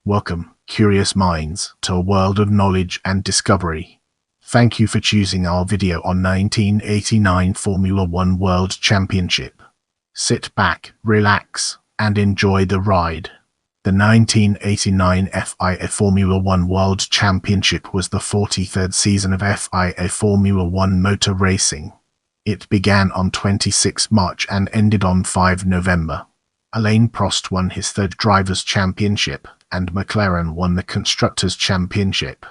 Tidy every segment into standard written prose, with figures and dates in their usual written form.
Welcome, curious minds, to a world of knowledge and discovery. Thank you for choosing our video on 1989 Formula One World Championship. Sit back, relax, and enjoy the ride. The 1989 FIA Formula One World Championship was the 43rd season of FIA Formula One motor racing. It began on 26 March and ended on 5 November. Alain Prost won his third Drivers' Championship, and McLaren won the Constructors' Championship.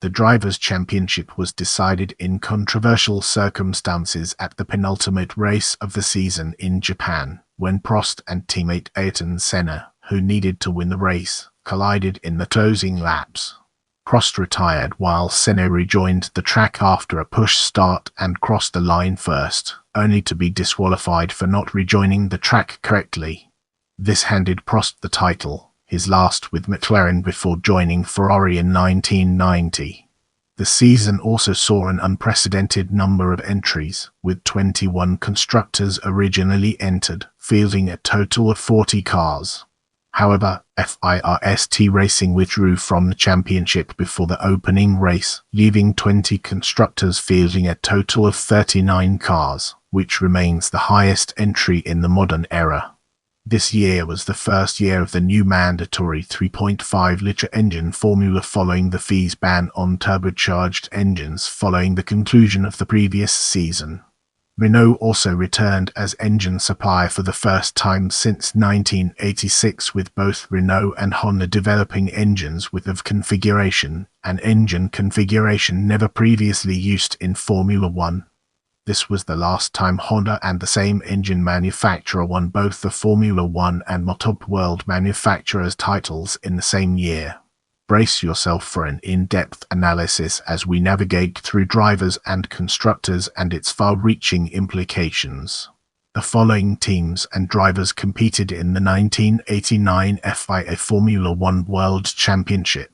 The Drivers' Championship was decided in controversial circumstances at the penultimate race of the season in Japan, when Prost and teammate Ayrton Senna, who needed to win the race, collided in the closing laps. Prost retired while Senna rejoined the track after a push start and crossed the line first, only to be disqualified for not rejoining the track correctly. This handed Prost the title, his last with McLaren before joining Ferrari in 1990. The season also saw an unprecedented number of entries, with 21 constructors originally entered, fielding a total of 40 cars. However, FIA Racing withdrew from the championship before the opening race, leaving 20 constructors fielding a total of 39 cars, which remains the highest entry in the modern era. This year was the first year of the new mandatory 3.5-litre engine formula following the FIA's ban on turbocharged engines following the conclusion of the previous season. Renault also returned as engine supplier for the first time since 1986, with both Renault and Honda developing engines with of configuration, an engine configuration never previously used in Formula One. This was the last time Honda and the same engine manufacturer won both the Formula One and Top World Manufacturers titles in the same year. Brace yourself for an in-depth analysis as we navigate through drivers and constructors and its far-reaching implications. The following teams and drivers competed in the 1989 FIA Formula One World Championship.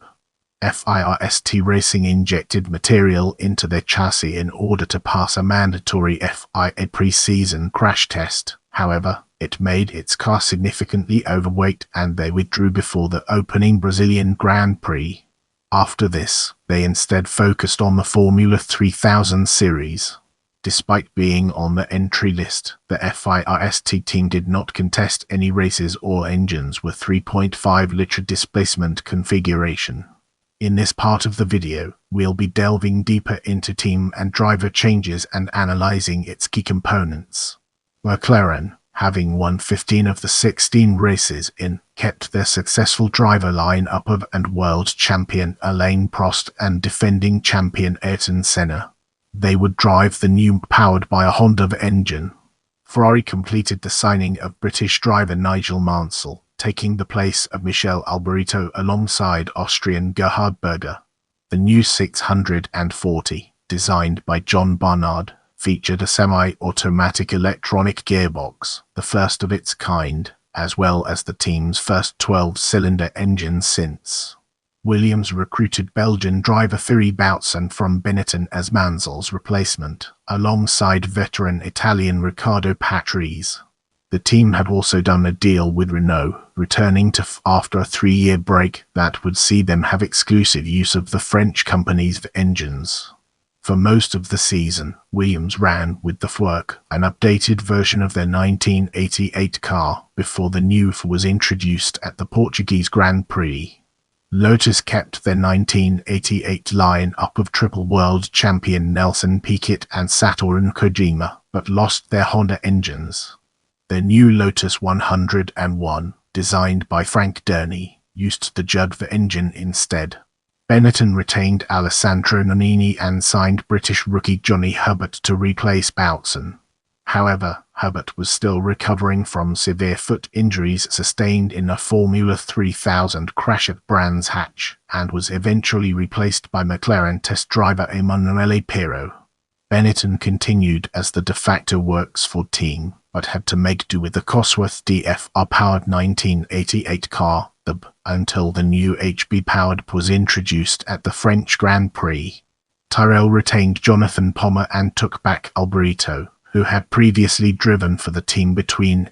FIA Racing injected material into their chassis in order to pass a mandatory FIA pre-season crash test. However, it made its car significantly overweight and they withdrew before the opening Brazilian Grand Prix. After this, they instead focused on the Formula 3000 series. Despite being on the entry list, the FIA team did not contest any races or engines with 3.5-litre displacement configuration. In this part of the video, we'll be delving deeper into team and driver changes and analyzing its key components. McLaren, having won 15 of the 16 races kept their successful driver line-up of and world champion Alain Prost and defending champion Ayrton Senna. They would drive the new powered by a Honda engine. Ferrari completed the signing of British driver Nigel Mansell, taking the place of Michele Alboreto alongside Austrian Gerhard Berger. The new 640, designed by John Barnard, featured a semi-automatic electronic gearbox, the first of its kind, as well as the team's first 12-cylinder engine since. Williams recruited Belgian driver Thierry Boutsen from Benetton as Mansell's replacement, alongside veteran Italian Riccardo Patrese. The team had also done a deal with Renault, returning to after a 3-year break that would see them have exclusive use of the French company's engines. For most of the season, Williams ran with the Fwerk, an updated version of their 1988 car, before the new was introduced at the Portuguese Grand Prix. Lotus kept their 1988 line-up of triple world champion Nelson Piquet and Satoru Kojima, but lost their Honda engines. Their new Lotus 101, designed by Frank Derny, used the Judva engine instead. Benetton retained Alessandro Nannini and signed British rookie Johnny Herbert to replace Boutsen. However, Herbert was still recovering from severe foot injuries sustained in a Formula 3000 crash at Brands Hatch, and was eventually replaced by McLaren test driver Emanuele Pirro. Benetton continued as the de facto works for team, but had to make do with the Cosworth DFR-powered 1988 car, until the new HB-powered was introduced at the French Grand Prix. Tyrrell retained Jonathan Pommer and took back Alboreto, who had previously driven for the team between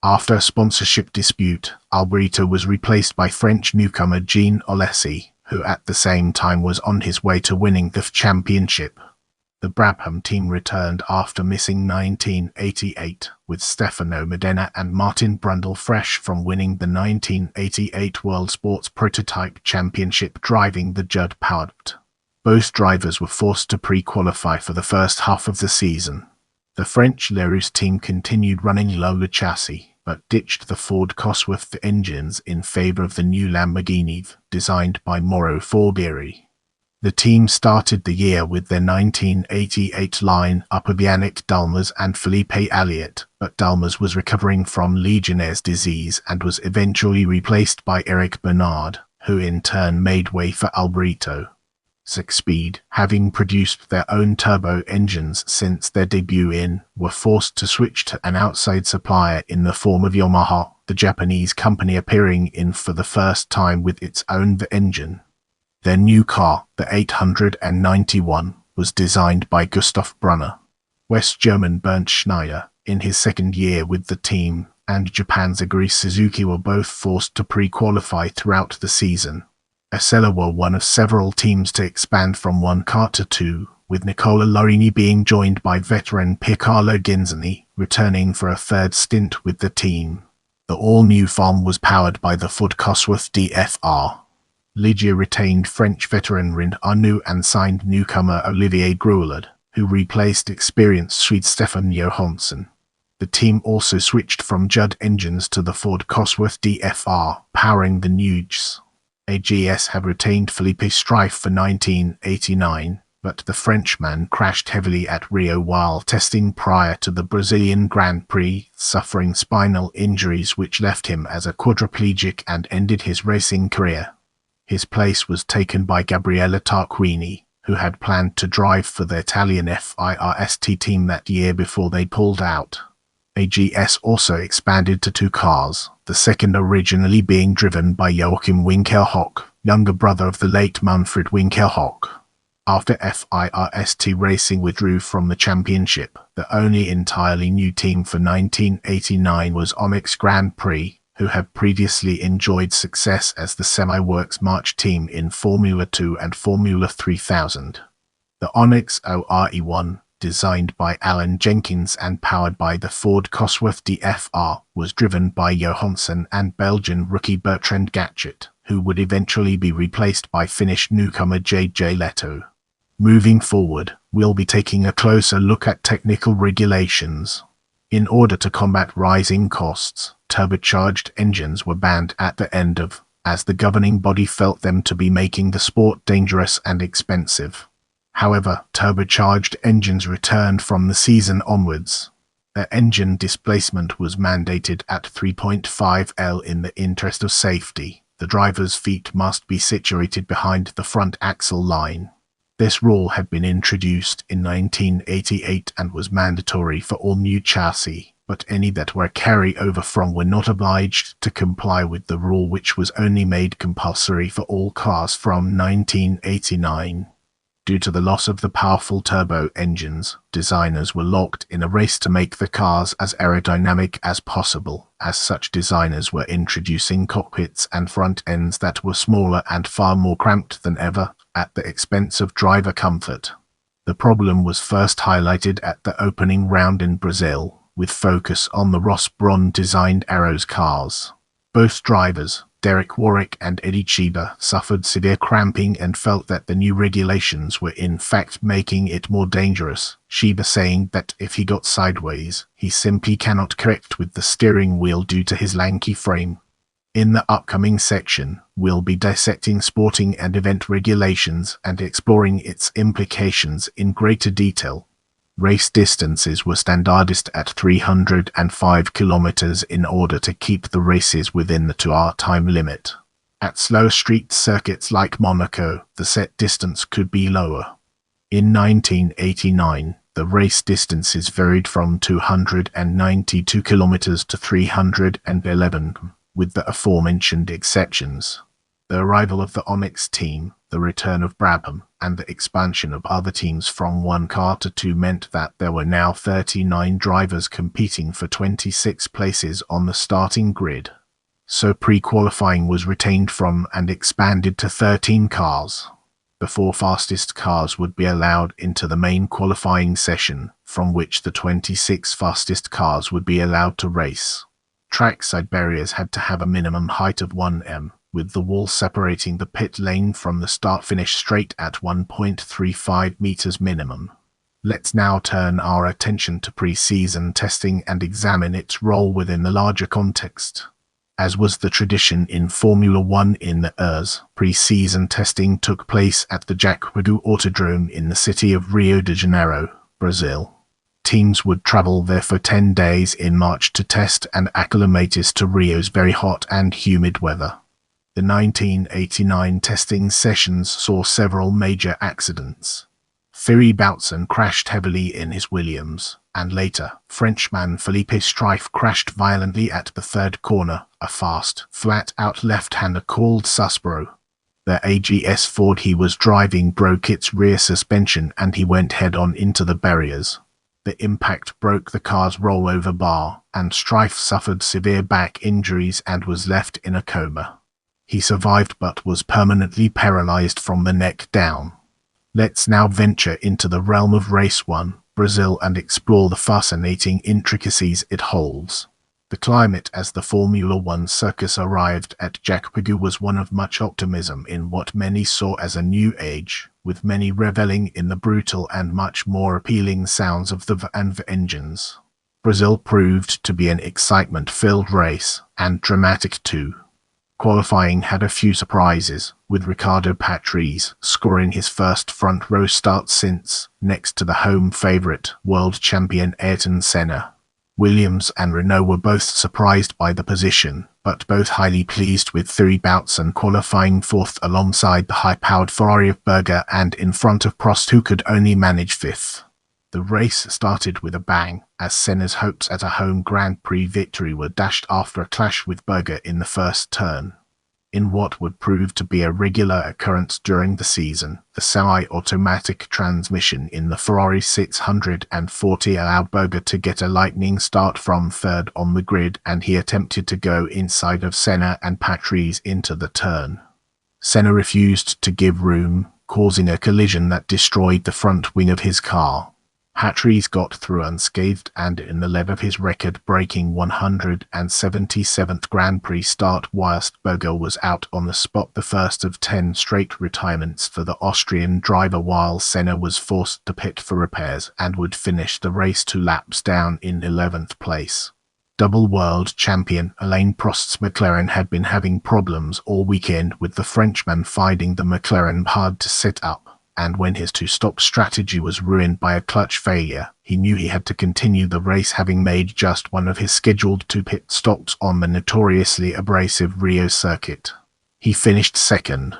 After a sponsorship dispute, Alboreto was replaced by French newcomer Jean Alesi, who at the same time was on his way to winning the championship. The Brabham team returned after missing 1988, with Stefano Modena and Martin Brundle fresh from winning the 1988 World Sports Prototype Championship driving the Judd-powered. Both drivers were forced to pre-qualify for the first half of the season. The French Leroux team continued running Lola chassis, but ditched the Ford Cosworth engines in favor of the new Lamborghini, designed by Mauro Forbieri. The team started the year with their 1988 line-up of Yannick Dalmas and Felipe Alliot, but Dalmas was recovering from Legionnaire's disease and was eventually replaced by Eric Bernard, who in turn made way for Alboreto. Six-Speed, having produced their own turbo engines since their debut were forced to switch to an outside supplier in the form of Yamaha, the Japanese company appearing in for the first time with its own engine. Their new car, the 891, was designed by Gustav Brunner. West German Bernd Schneider, in his second year with the team, and Japan's Aguri Suzuki were both forced to pre-qualify throughout the season. Acela were one of several teams to expand from one car to two, with Nicola Larini being joined by veteran Piercarlo Ghinzani, returning for a third stint with the team. The all-new farm was powered by the Ford Cosworth DFR. Ligier retained French veteran Rind Arnoux and signed newcomer Olivier Gruelard, who replaced experienced Swede Stefan Johansson. The team also switched from Judd engines to the Ford Cosworth DFR, powering the Nuges. AGS have retained Felipe Strife for 1989, but the Frenchman crashed heavily at Rio while testing prior to the Brazilian Grand Prix, suffering spinal injuries which left him as a quadriplegic and ended his racing career. His place was taken by Gabriele Tarquini, who had planned to drive for the Italian FIRST team that year before they pulled out. AGS also expanded to two cars, the second originally being driven by Joachim Winkelhock, younger brother of the late Manfred Winkelhock. After FIRST Racing withdrew from the championship, the only entirely new team for 1989 was Onyx Grand Prix, who had previously enjoyed success as the Semi-Works March team in Formula 2 and Formula 3000. The Onyx ORE1, designed by Alan Jenkins and powered by the Ford Cosworth DFR, was driven by Johansson and Belgian rookie Bertrand Gatchet, who would eventually be replaced by Finnish newcomer J.J. Leto. Moving forward, we'll be taking a closer look at technical regulations. In order to combat rising costs, turbocharged engines were banned at the end of, as the governing body felt them to be making the sport dangerous and expensive. However, turbocharged engines returned from the season onwards. The engine displacement was mandated at 3.5 L in the interest of safety. The driver's feet must be situated behind the front axle line. This rule had been introduced in 1988 and was mandatory for all new chassis, but any that were carry over from were not obliged to comply with the rule, which was only made compulsory for all cars from 1989. Due to the loss of the powerful turbo engines, designers were locked in a race to make the cars as aerodynamic as possible. As such, designers were introducing cockpits and front ends that were smaller and far more cramped than ever, at the expense of driver comfort. The problem was first highlighted at the opening round in Brazil, with focus on the Ross Braun-designed Arrows cars. Both drivers, Derek Warwick and Eddie Cheever, suffered severe cramping and felt that the new regulations were in fact making it more dangerous, Cheever saying that if he got sideways, he simply cannot correct with the steering wheel due to his lanky frame. In the upcoming section, we'll be dissecting sporting and event regulations and exploring its implications in greater detail. Race distances were standardized at 305 kilometers in order to keep the races within the 2-hour time limit. At slow street circuits like Monaco, the set distance could be lower. In 1989, the race distances varied from 292 kilometers to 311, with the aforementioned exceptions. The arrival of the Onyx team, The return of Brabham and the expansion of other teams from one car to two meant that there were now 39 drivers competing for 26 places on the starting grid. So pre-qualifying was retained from and expanded to 13 cars. The four fastest cars would be allowed into the main qualifying session, from which the 26 fastest cars would be allowed to race. Trackside barriers had to have a minimum height of 1 m, with the wall separating the pit lane from the start-finish straight at 1.35 meters minimum. Let's now turn our attention to pre-season testing and examine its role within the larger context. As was the tradition in Formula One in the years, pre-season testing took place at the Withdrew Autodrome in the city of Rio de Janeiro, Brazil. Teams would travel there for 10 days in March to test and acclimate to Rio's very hot and humid weather. The 1989 testing sessions saw several major accidents. Thierry Boutsen crashed heavily in his Williams, and later, Frenchman Philippe Streiff crashed violently at the third corner, a fast, flat-out left-hander called Suspro. The AGS Ford he was driving broke its rear suspension and he went head-on into the barriers. The impact broke the car's rollover bar, and Streiff suffered severe back injuries and was left in a coma. He survived but was permanently paralyzed from the neck down. Let's now venture into the realm of Race 1, Brazil, and explore the fascinating intricacies it holds. The climate as the Formula One circus arrived at Withdrew was one of much optimism in what many saw as a new age, with many reveling in the brutal and much more appealing sounds of the V engines. Brazil proved to be an excitement-filled race, and dramatic too. Qualifying had a few surprises, with Riccardo Patrese scoring his first front-row start since, next to the home favourite, world champion Ayrton Senna. Williams and Renault were both surprised by the position, but both highly pleased with Thierry Boutsen qualifying fourth alongside the high-powered Ferrari of Berger and in front of Prost, who could only manage fifth. The race started with a bang, as Senna's hopes at a home Grand Prix victory were dashed after a clash with Berger in the first turn. In what would prove to be a regular occurrence during the season, the semi-automatic transmission in the Ferrari 640 allowed Berger to get a lightning start from third on the grid, and he attempted to go inside of Senna and Patrese into the turn. Senna refused to give room, causing a collision that destroyed the front wing of his car. Patrese got through unscathed and in the lead of his record-breaking 177th Grand Prix start, whilst Berger was out on the spot, the first of 10 straight retirements for the Austrian driver, while Senna was forced to pit for repairs and would finish the race 2 laps down in 11th place. Double world champion Alain Prost's McLaren had been having problems all weekend, with the Frenchman finding the McLaren hard to set up. And when his two-stop strategy was ruined by a clutch failure, he knew he had to continue the race, having made just one of his scheduled 2 pit stops on the notoriously abrasive Rio circuit. He finished second.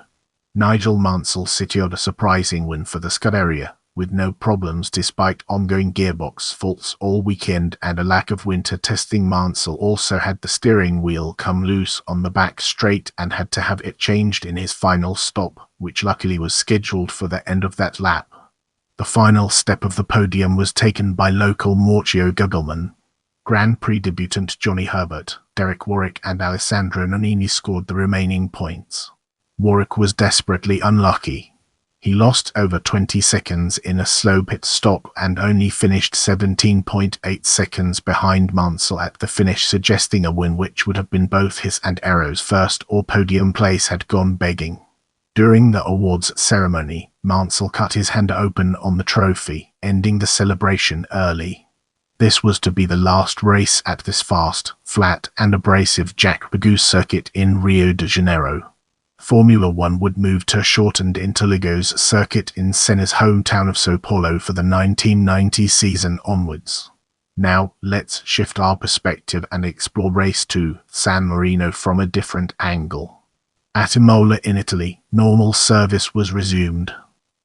Nigel Mansell secured a surprising win for the Scuderia, with no problems despite ongoing gearbox faults all weekend and a lack of winter testing. Mansell also had the steering wheel come loose on the back straight and had to have it changed in his final stop, which luckily was scheduled for the end of that lap. The final step of the podium was taken by local Maurizio Gugelmin. Grand Prix debutant Johnny Herbert, Derek Warwick and Alessandro Nannini scored the remaining points. Warwick was desperately unlucky. He lost over 20 seconds in a slow pit stop and only finished 17.8 seconds behind Mansell at the finish, suggesting a win which would have been both his and Aero's first or podium place had gone begging. During the awards ceremony, Mansell cut his hand open on the trophy, ending the celebration early. This was to be the last race at this fast, flat and abrasive Withdrew circuit in Rio de Janeiro. Formula One would move to a shortened Interlagos circuit in Senna's hometown of São Paulo for the 1990 season onwards. Now, let's shift our perspective and explore Race 2, San Marino, from a different angle. At Imola in Italy, normal service was resumed.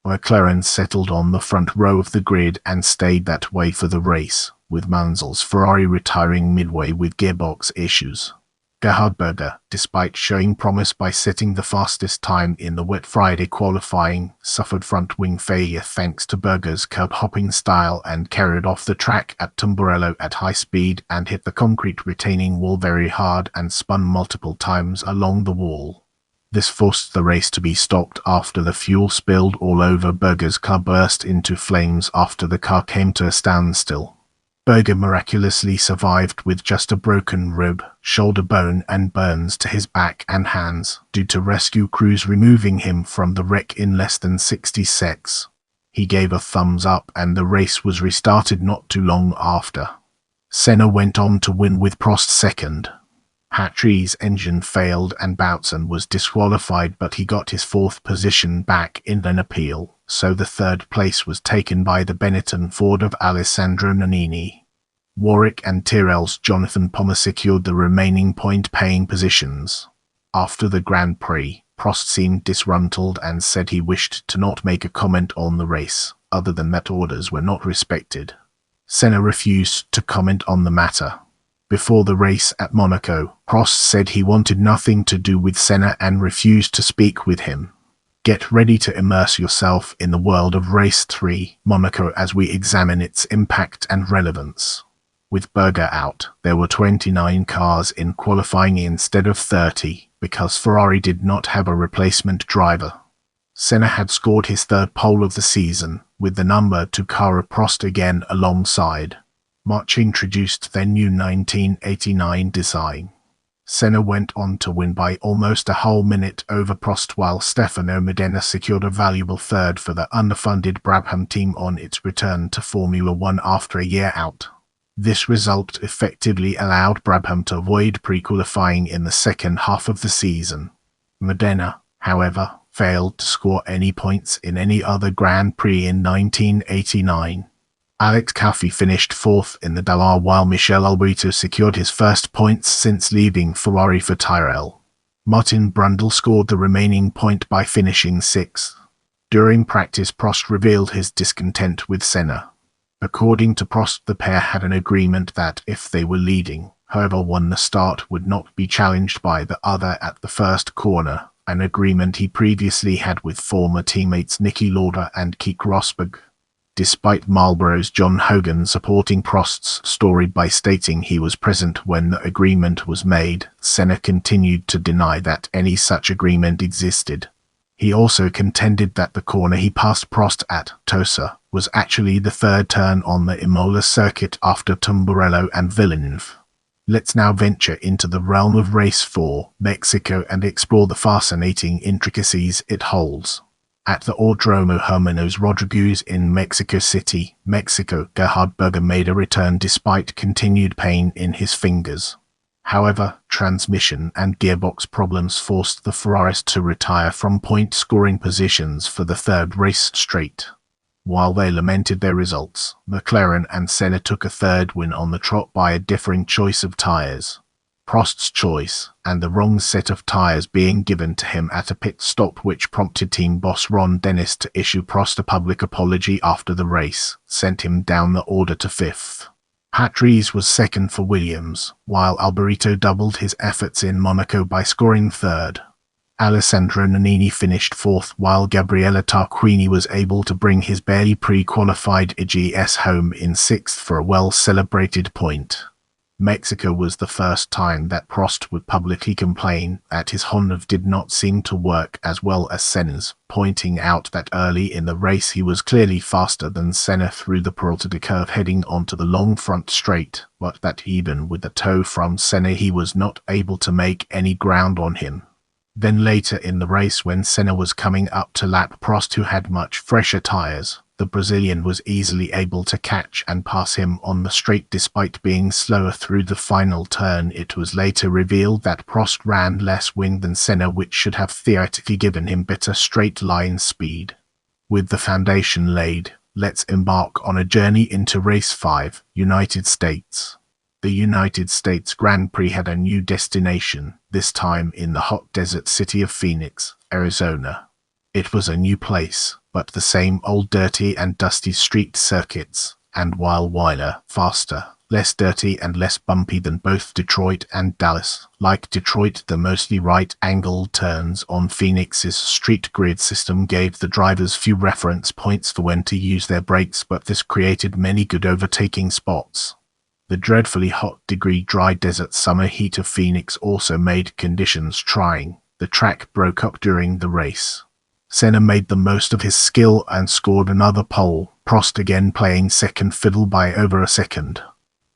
McLaren settled on the front row of the grid and stayed that way for the race, with Mansell's Ferrari retiring midway with gearbox issues. Gerhard Berger, despite showing promise by setting the fastest time in the wet Friday qualifying, suffered front wing failure thanks to Berger's curb-hopping style and carried off the track at Tamburello at high speed and hit the concrete retaining wall very hard and spun multiple times along the wall. This forced the race to be stopped after the fuel spilled all over. Berger's car burst into flames after the car came to a standstill. Berger miraculously survived with just a broken rib, shoulder bone and burns to his back and hands, due to rescue crews removing him from the wreck in less than 60 seconds. He gave a thumbs up and the race was restarted not too long after. Senna went on to win with Prost second. Patri's engine failed and Boutsen was disqualified, but he got his fourth position back in an appeal, so the third place was taken by the Benetton Ford of Alessandro Nannini. Warwick and Tyrrell's Jonathan Palmer secured the remaining point-paying positions. After the Grand Prix, Prost seemed disgruntled and said he wished to not make a comment on the race, other than that orders were not respected. Senna refused to comment on the matter. Before the race at Monaco, Prost said he wanted nothing to do with Senna and refused to speak with him. Get ready to immerse yourself in the world of Race 3, Monaco, as we examine its impact and relevance. With Berger out, there were 29 cars in qualifying instead of 30, because Ferrari did not have a replacement driver. Senna had scored his third pole of the season, with the number 2 car of Prost again alongside. March introduced their new 1989 design. Senna went on to win by almost a whole minute over Prost, while Stefano Modena secured a valuable third for the underfunded Brabham team on its return to Formula One after a year out. This result effectively allowed Brabham to avoid pre-qualifying in the second half of the season. Modena, however, failed to score any points in any other Grand Prix in 1989. Alex Coffey finished fourth in the Dallara, while Michel Alboreto secured his first points since leaving Ferrari for Tyrrell. Martin Brundle scored the remaining point by finishing sixth. During practice, Prost revealed his discontent with Senna. According to Prost, the pair had an agreement that if they were leading, whoever won the start would not be challenged by the other at the first corner, an agreement he previously had with former teammates Niki Lauda and Keke Rosberg. Despite Marlboro's John Hogan supporting Prost's story by stating he was present when the agreement was made, Senna continued to deny that any such agreement existed. He also contended that the corner he passed Prost at, Tosa, was actually the third turn on the Imola circuit after Tamburello and Villeneuve. Let's now venture into the realm of Race 4, Mexico, and explore the fascinating intricacies it holds. At the Autódromo Hermanos Rodriguez in Mexico City, Mexico, Gerhard Berger made a return despite continued pain in his fingers. However, transmission and gearbox problems forced the Ferraris to retire from point-scoring positions for the third race straight. While they lamented their results, McLaren and Senna took a third win on the trot by a differing choice of tyres. Prost's choice, and the wrong set of tyres being given to him at a pit stop, which prompted team boss Ron Dennis to issue Prost a public apology after the race, sent him down the order to fifth. Patrese was second for Williams, while Alboreto doubled his efforts in Monaco by scoring third. Alessandro Nannini finished fourth, while Gabriele Tarquini was able to bring his barely pre-qualified EGS home in sixth for a well-celebrated point. Mexico was the first time that Prost would publicly complain that his Honda did not seem to work as well as Senna's, pointing out that early in the race he was clearly faster than Senna through the Peralta curve heading onto the long front straight, but that even with the tow from Senna he was not able to make any ground on him. Then later in the race, when Senna was coming up to lap Prost, who had much fresher tyres, the Brazilian was easily able to catch and pass him on the straight despite being slower through the final turn. It was later revealed that Prost ran less wind than Senna, which should have theoretically given him better straight-line speed. With the foundation laid, let's embark on a journey into Race 5, United States. The United States Grand Prix had a new destination, this time in the hot desert city of Phoenix, Arizona. It was a new place, but the same old dirty and dusty street circuits, and while wilder, faster, less dirty and less bumpy than both Detroit and Dallas. Like Detroit, the mostly right-angled turns on Phoenix's street grid system gave the drivers few reference points for when to use their brakes, but this created many good overtaking spots. The dreadfully hot dry desert summer heat of Phoenix also made conditions trying. The track broke up during the race. Senna made the most of his skill and scored another pole, Prost again playing second fiddle by over a second.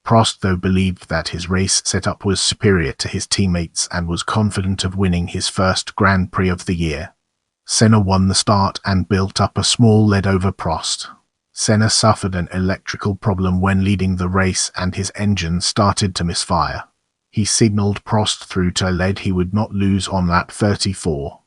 Prost, though, believed that his race setup was superior to his teammates and was confident of winning his first Grand Prix of the year. Senna won the start and built up a small lead over Prost. Senna suffered an electrical problem when leading the race and his engine started to misfire. He signaled Prost through to a lead he would not lose on lap 34.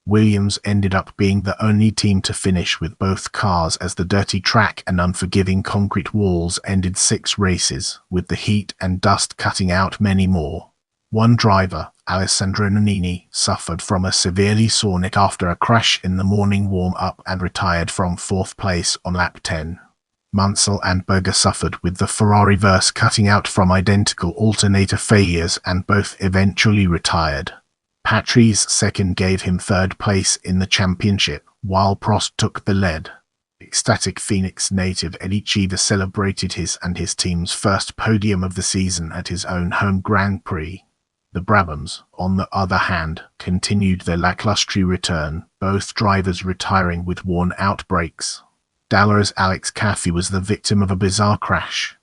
Williams ended up being the only team to finish with both cars as the dirty track and unforgiving concrete walls ended 6 races, with the heat and dust cutting out many more. One driver, Alessandro Nannini, suffered from a severely sore neck after a crash in the morning warm-up and retired from 4th place on lap 10. Mansell and Berger suffered with the Ferrari verse cutting out from identical alternator failures and both eventually retired. Patri's second gave him 3rd place in the championship, while Prost took the lead. Ecstatic Phoenix native Eddie Cheever celebrated his and his team's first podium of the season at his own home Grand Prix. The Brabhams, on the other hand, continued their lacklustre return, both drivers retiring with worn-out brakes. Dallar's Alex Caffey was the victim of a bizarre crash.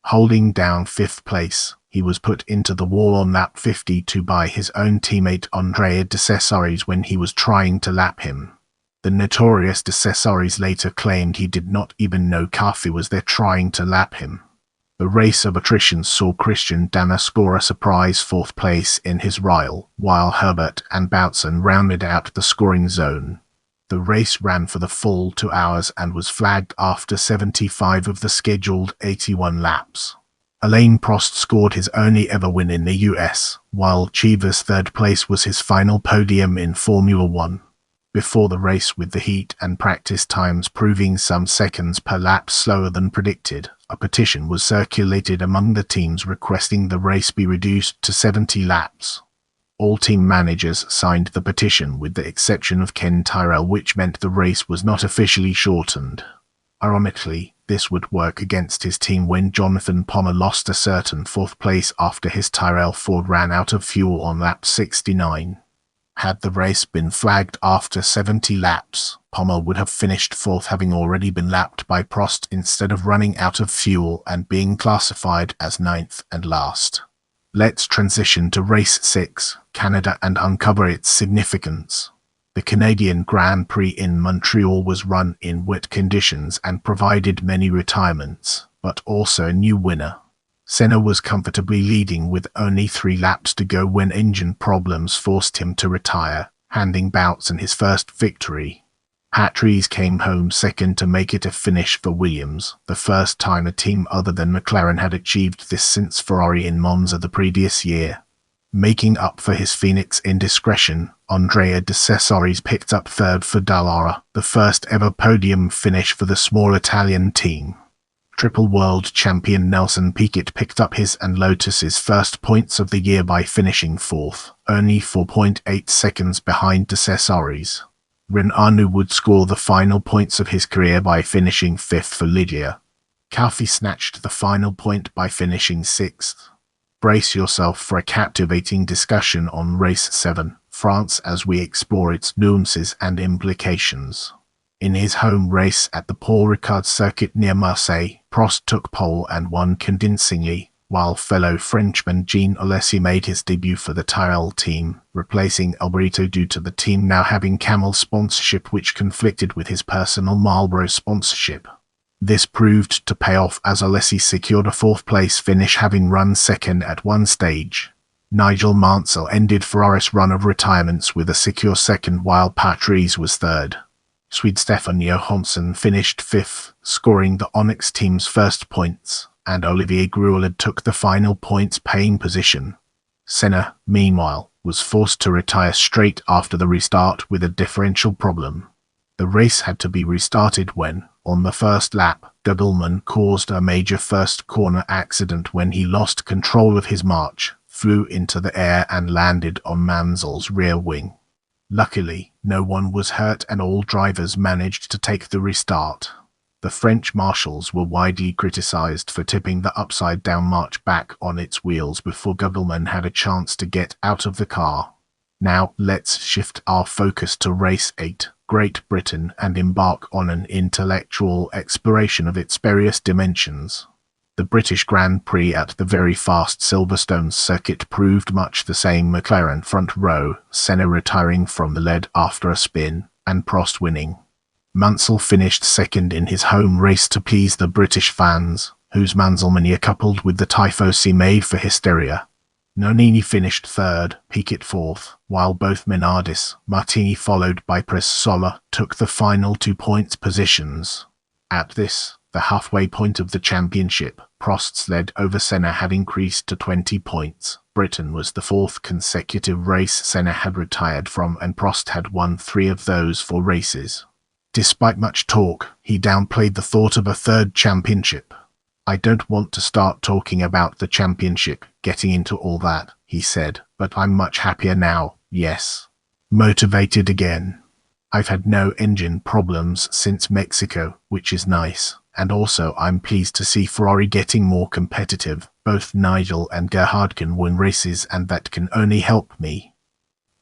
Holding down 5th place, he was put into the wall on lap 52 by his own teammate Andrea De Cesaris when he was trying to lap him. The notorious De Cesaris later claimed he did not even know Caffey was there trying to lap him. The race of attrition saw Christian Danner score a surprise 4th place in his Ryle, while Herbert and Boutsen rounded out the scoring zone. The race ran for the full 2 hours and was flagged after 75 of the scheduled 81 laps. Alain Prost scored his only ever win in the US, while Cheever's 3rd place was his final podium in Formula One. Before the race, with the heat and practice times proving some seconds per lap slower than predicted, a petition was circulated among the teams requesting the race be reduced to 70 laps. All team managers signed the petition with the exception of Ken Tyrrell, which meant the race was not officially shortened. Ironically, this would work against his team when Jonathan Palmer lost a certain 4th place after his Tyrrell Ford ran out of fuel on lap 69. Had the race been flagged after 70 laps, Palmer would have finished 4th, having already been lapped by Prost instead of running out of fuel and being classified as 9th and last. Let's transition to race 6, Canada, and uncover its significance. The Canadian Grand Prix in Montreal was run in wet conditions and provided many retirements, but also a new winner. Senna was comfortably leading with only 3 laps to go when engine problems forced him to retire, handing Boutsen his first victory. Patrese came home second to make it a finish for Williams, the first time a team other than McLaren had achieved this since Ferrari in Monza the previous year. Making up for his Phoenix indiscretion, Andrea De Cesaris picked up 3rd for Dallara, the first ever podium finish for the small Italian team. Triple world champion Nelson Piquet picked up his and Lotus's first points of the year by finishing 4th, only 4.8 seconds behind De Cesaris. Renault would score the final points of his career by finishing 5th for Lydia. Caffey snatched the final point by finishing 6th. Brace yourself for a captivating discussion on Race 7, France, as we explore its nuances and implications. In his home race at the Paul Ricard circuit near Marseille, Prost took pole and won convincingly, while fellow Frenchman Jean Alesi made his debut for the Tyrrell team, replacing Alberto due to the team now having Camel sponsorship, which conflicted with his personal Marlboro sponsorship. This proved to pay off as Alesi secured a 4th place finish, having run second at one stage. Nigel Mansell ended Ferrari's run of retirements with a secure 2nd, while Patrese was 3rd. Swede Stefan Johansson finished 5th, scoring the Onyx team's first points, and Olivier Gruelard took the final points-paying position. Senna, meanwhile, was forced to retire straight after the restart with a differential problem. The race had to be restarted when, On the first lap, Gugelmin caused a major first corner accident when he lost control of his march, flew into the air and landed on Mansell's rear wing. Luckily, no one was hurt and all drivers managed to take the restart. The French marshals were widely criticized for tipping the upside-down march back on its wheels before Gugelmin had a chance to get out of the car. Now let's shift our focus to Race 8, Great Britain, and embark on an intellectual exploration of its various dimensions. The British Grand Prix at the very fast Silverstone circuit proved much the same. McLaren front row, Senna retiring from the lead after a spin, and Prost winning. Mansell finished second in his home race to please the British fans, whose Mansellmania coupled with the tifosi made for hysteria. Nannini finished third, Piquet fourth, while both Minardis, Martini followed by Sola, took the final 2 points positions. At this, the halfway point of the championship, Prost's lead over Senna had increased to 20 points. Britain was the fourth consecutive race Senna had retired from, and Prost had won 3 of those 4 races. Despite much talk, he downplayed the thought of a third championship. "I don't want to start talking about the championship, getting into all that," he said, "but I'm much happier now, yes. Motivated again. I've had no engine problems since Mexico, which is nice, and also I'm pleased to see Ferrari getting more competitive. Both Nigel and Gerhard can win races, and that can only help me."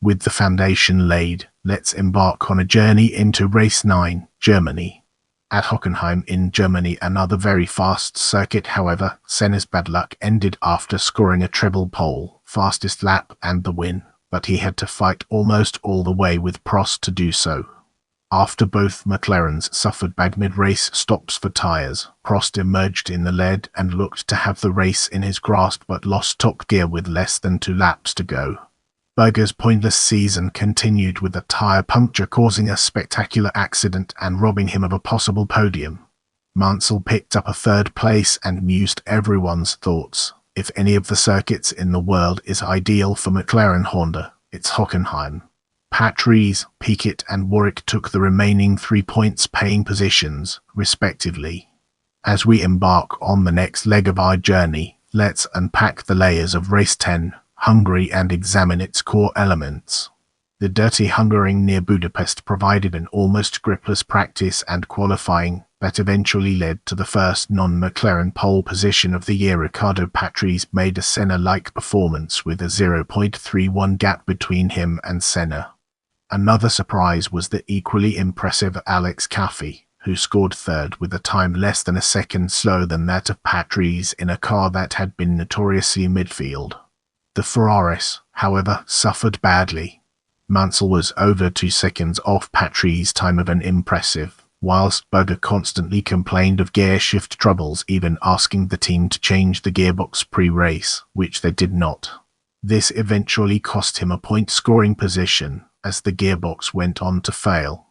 With the foundation laid, let's embark on a journey into Race 9, Germany. At Hockenheim in Germany, another very fast circuit. However, Senna's bad luck ended after scoring a treble pole, fastest lap and the win, but he had to fight almost all the way with Prost to do so. After both McLarens suffered bad mid-race stops for tyres, Prost emerged in the lead and looked to have the race in his grasp but lost top gear with less than 2 laps to go. Berger's pointless season continued with a tyre puncture causing a spectacular accident and robbing him of a possible podium. Mansell picked up a 3rd place and mused everyone's thoughts. If any of the circuits in the world is ideal for McLaren Honda, it's Hockenheim. Patrese, Piquet and Warwick took the remaining 3 points paying positions, respectively. As we embark on the next leg of our journey, let's unpack the layers of Race 10, Hungary, and examine its core elements. The dirty Hungaroring near Budapest provided an almost gripless practice and qualifying that eventually led to the first non-McLaren pole position of the year. Riccardo Patrese made a Senna-like performance with a 0.31 gap between him and Senna. Another surprise was the equally impressive Alex Caffey, who scored 3rd with a time less than a second slower than that of Patrese in a car that had been notoriously midfield. The Ferraris, however, suffered badly. Mansell was over 2 seconds off Patrese's time of an impressive, whilst Berger constantly complained of gear shift troubles, even asking the team to change the gearbox pre-race, which they did not. This eventually cost him a point-scoring position, as the gearbox went on to fail.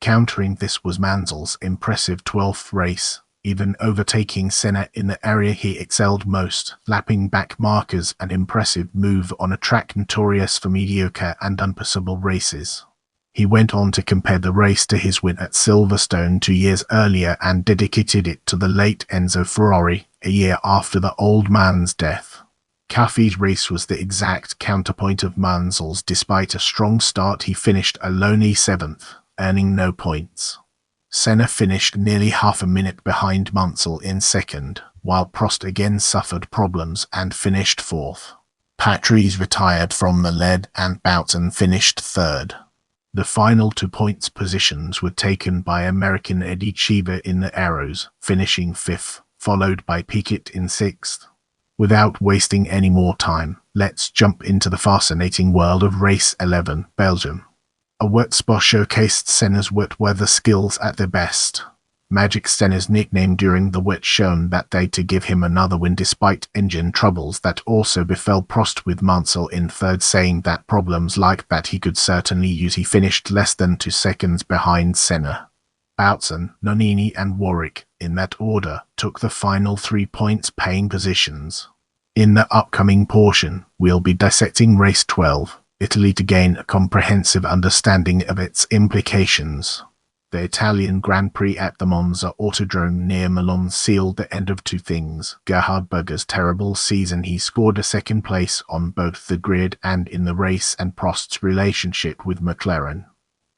Countering this was Mansell's impressive 12th race, even overtaking Senna in the area he excelled most, lapping back markers, an impressive move on a track notorious for mediocre and unpassable races. He went on to compare the race to his win at Silverstone 2 years earlier and dedicated it to the late Enzo Ferrari, a year after the old man's death. Caffey's race was the exact counterpoint of Mansell's. Despite a strong start, he finished a lonely 7th, earning no points. Senna finished nearly half a minute behind Mansell in 2nd, while Prost again suffered problems and finished 4th. Patrese retired from the lead and Boutsen finished 3rd. The final 2 points positions were taken by American Eddie Cheever in the Arrows, finishing 5th, followed by Piquet in 6th. Without wasting any more time, let's jump into the fascinating world of Race 11, Belgium. A wet spot showcased Senna's wet weather skills at their best. Magic Senna's nickname during the wet shone that day to give him another win despite engine troubles that also befell Prost, with Mansell in 3rd saying that problems like that he could certainly use. He finished less than 2 seconds behind Senna. Boutsen, Nannini and Warwick, in that order, took the final 3 points paying positions. In the upcoming portion, we'll be dissecting Race 12, Italy, to gain a comprehensive understanding of its implications. The Italian Grand Prix at the Monza Autodrome near Milan sealed the end of two things: Gerhard Berger's terrible season. He scored a second place on both the grid and in the race, and Prost's relationship with McLaren,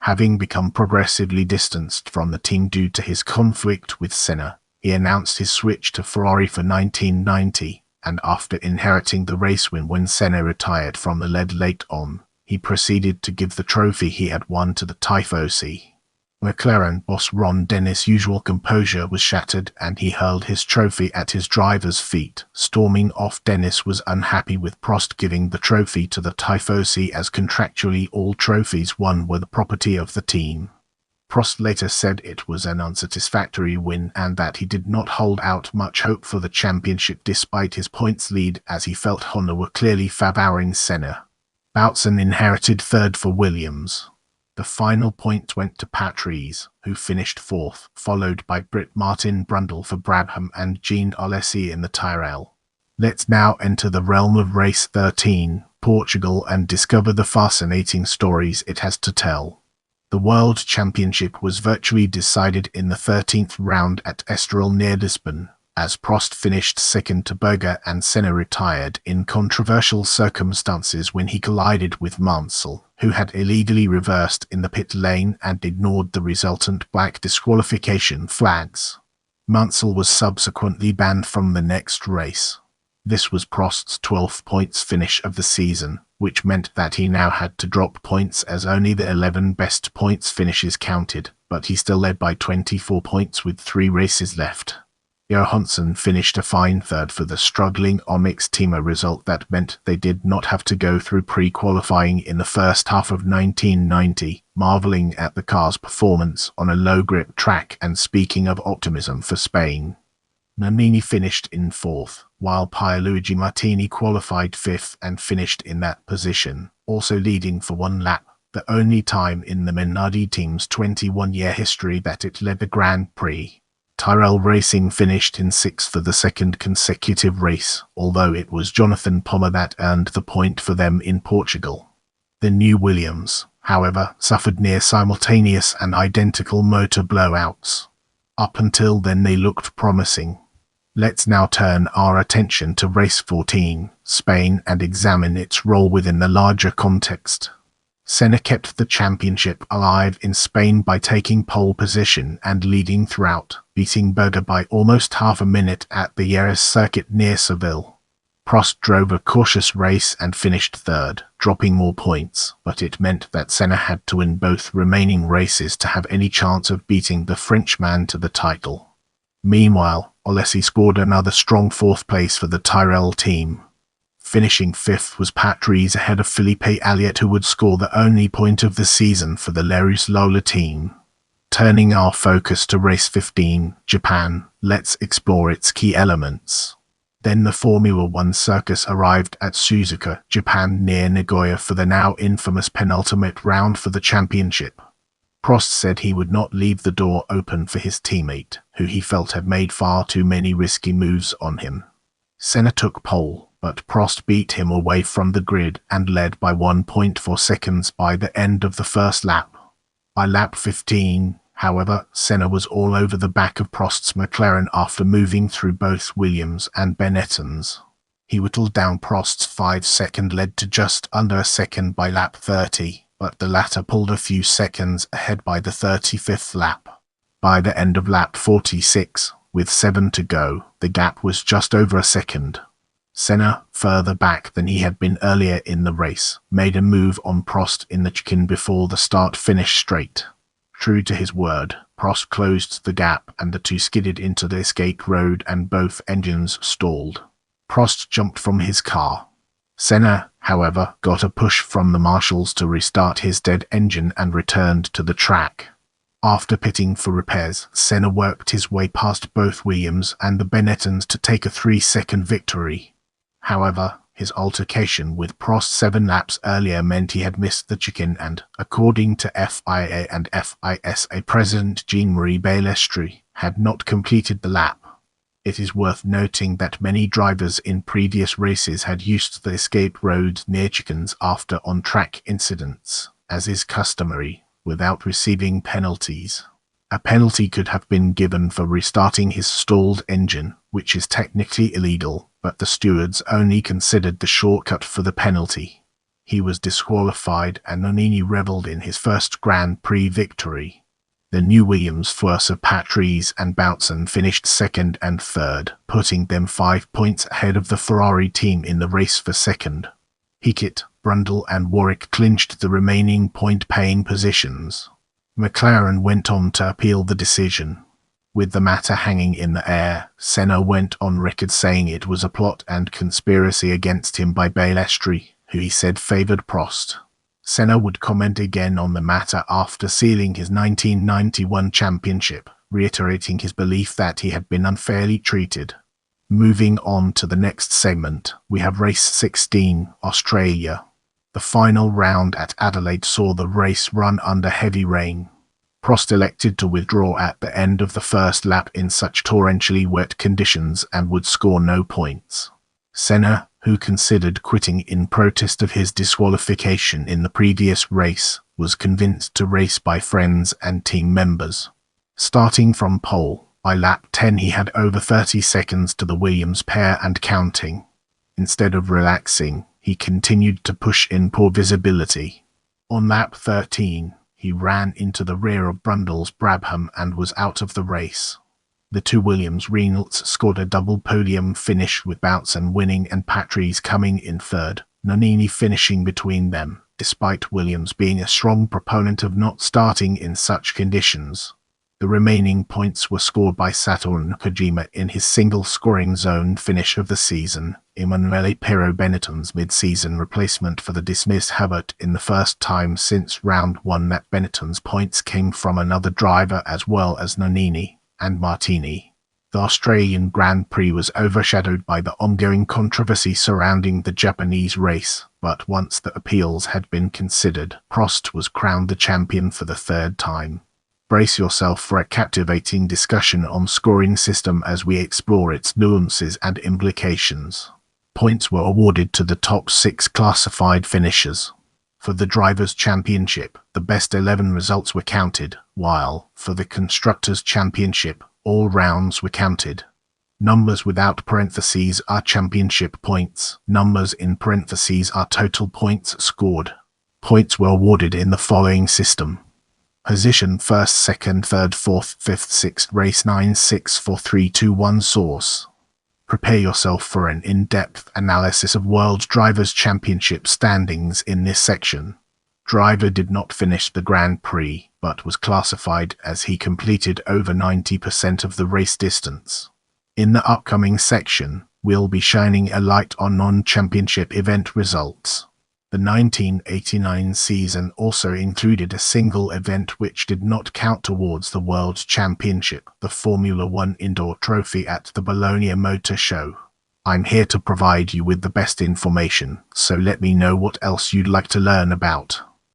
having become progressively distanced from the team due to his conflict with Senna. He announced his switch to Ferrari for 1990, and after inheriting the race win when Senna retired from the lead late on, he proceeded to give the trophy he had won to the Tifosi. McLaren boss Ron Dennis' usual composure was shattered, and he hurled his trophy at his driver's feet. Storming off, Dennis was unhappy with Prost giving the trophy to the Tifosi, as contractually all trophies won were the property of the team. Prost later said it was an unsatisfactory win and that he did not hold out much hope for the championship despite his points lead, as he felt Honda were clearly favouring Senna. Boutsen inherited third for Williams. The final point went to Patrese, who finished fourth, followed by Britt Martin Brundle for Brabham and Jean Alesi in the Tyrrell. Let's now enter the realm of race 13, Portugal, and discover the fascinating stories it has to tell. The World Championship was virtually decided in the 13th round at Estoril near Lisbon, as Prost finished second to Berger and Senna retired in controversial circumstances when he collided with Mansell, who had illegally reversed in the pit lane and ignored the resultant black disqualification flags. Mansell was subsequently banned from the next race. This was Prost's 12th points finish of the season, which meant that he now had to drop points as only the 11 best points finishes counted, but he still led by 24 points with 3 races left. Johansson finished a fine third for the struggling Onyx team, a result that meant they did not have to go through pre-qualifying in the first half of 1990, marvelling at the car's performance on a low-grip track and speaking of optimism for Spain. Nannini finished in fourth, while Pierluigi Martini qualified fifth and finished in that position, also leading for one lap, the only time in the Minardi team's 21-year history that it led the Grand Prix. Tyrrell Racing finished in sixth for the second consecutive race, although it was Jonathan Pommer that earned the point for them in Portugal. The new Williams, however, suffered near simultaneous and identical motor blowouts. Up until then they looked promising. Let's now turn our attention to race 14, Spain, and examine its role within the larger context. Senna kept the championship alive in Spain by taking pole position and leading throughout, beating Berger by almost half a minute at the Jerez circuit near Seville. Prost drove a cautious race and finished third, dropping more points, but it meant that Senna had to win both remaining races to have any chance of beating the Frenchman to the title. Meanwhile, Alesi scored another strong fourth place for the Tyrrell team. Finishing fifth was Patrese ahead of Felipe Alliot, who would score the only point of the season for the Lerus Lola team. Turning our focus to race 15, Japan, let's explore its key elements. Then the Formula One circus arrived at Suzuka, Japan near Nagoya for the now infamous penultimate round for the championship. Prost said he would not leave the door open for his teammate, who he felt had made far too many risky moves on him. Senna took pole, but Prost beat him away from the grid and led by 1.4 seconds by the end of the first lap. By lap 15, however, Senna was all over the back of Prost's McLaren after moving through both Williams and Benettons. He whittled down Prost's 5-second lead to just under a second by lap 30, but the latter pulled a few seconds ahead by the 35th lap. By the end of lap 46, with 7 to go, the gap was just over a second. Senna, further back than he had been earlier in the race, made a move on Prost in the chicane before the start-finish straight. True to his word, Prost closed the gap and the two skidded into the escape road and both engines stalled. Prost jumped from his car. Senna, however, got a push from the marshals to restart his dead engine and returned to the track. After pitting for repairs, Senna worked his way past both Williams and the Benettons to take a 3-second victory. However, his altercation with Prost 7 laps earlier meant he had missed the chicane and, according to FIA and FISA President Jean-Marie Balestri, had not completed the lap. It is worth noting that many drivers in previous races had used the escape roads near chicanes after on-track incidents, as is customary, without receiving penalties. A penalty could have been given for restarting his stalled engine, which is technically illegal, but the stewards only considered the shortcut for the penalty. He was disqualified and Nannini revelled in his first Grand Prix victory. The new Williams force of Patrese and Boutsen finished second and third, putting them 5 points ahead of the Ferrari team in the race for second. Hickett, Brundle and Warwick clinched the remaining point-paying positions. McLaren went on to appeal the decision. With the matter hanging in the air, Senna went on record saying it was a plot and conspiracy against him by Balestri, who he said favoured Prost. Senna would comment again on the matter after sealing his 1991 championship, reiterating his belief that he had been unfairly treated. Moving on to the next segment, we have race 16, Australia. The final round at Adelaide saw the race run under heavy rain. Prost elected to withdraw at the end of the first lap in such torrentially wet conditions and would score no points. Senna, who considered quitting in protest of his disqualification in the previous race, was convinced to race by friends and team members. Starting from pole, by lap 10 he had over 30 seconds to the Williams pair and counting. Instead of relaxing, he continued to push in poor visibility. On lap 13, he ran into the rear of Brundle's Brabham and was out of the race. The two Williams Renaults scored a double podium finish with Boutsen winning and Patrese coming in third, Nannini finishing between them, despite Williams being a strong proponent of not starting in such conditions. The remaining points were scored by Satoru Nakajima in his single scoring zone finish of the season, Emanuele Pero Benetton's mid-season replacement for the dismissed Habert in the first time since round 1 that Benetton's points came from another driver as well as Nannini and Martini. The Australian Grand Prix was overshadowed by the ongoing controversy surrounding the Japanese race, but once the appeals had been considered, Prost was crowned the champion for the third time. Brace yourself for a captivating discussion on scoring system as we explore its nuances and implications. Points were awarded to the top 6 classified finishers. For the Drivers' Championship, the best 11 results were counted, while, for the Constructors' Championship, all rounds were counted. Numbers without parentheses are championship points. Numbers in parentheses are total points scored. Points were awarded in the following system. Position 1st, 2nd, 3rd, 4th, 5th, 6th, race 9, 6, 4, 3, 2, 1 source. Prepare yourself for an in-depth analysis of World Drivers' Championship standings in this section. Driver did not finish the Grand Prix, but was classified as he completed over 90% of the race distance. In the upcoming section, we'll be shining a light on non-championship event results. The 1989 season also included a single event which did not count towards the World Championship, the Formula One Indoor Trophy at the Bologna Motor Show. I'm here to provide you with the best information, so let me know what else you'd like to learn about.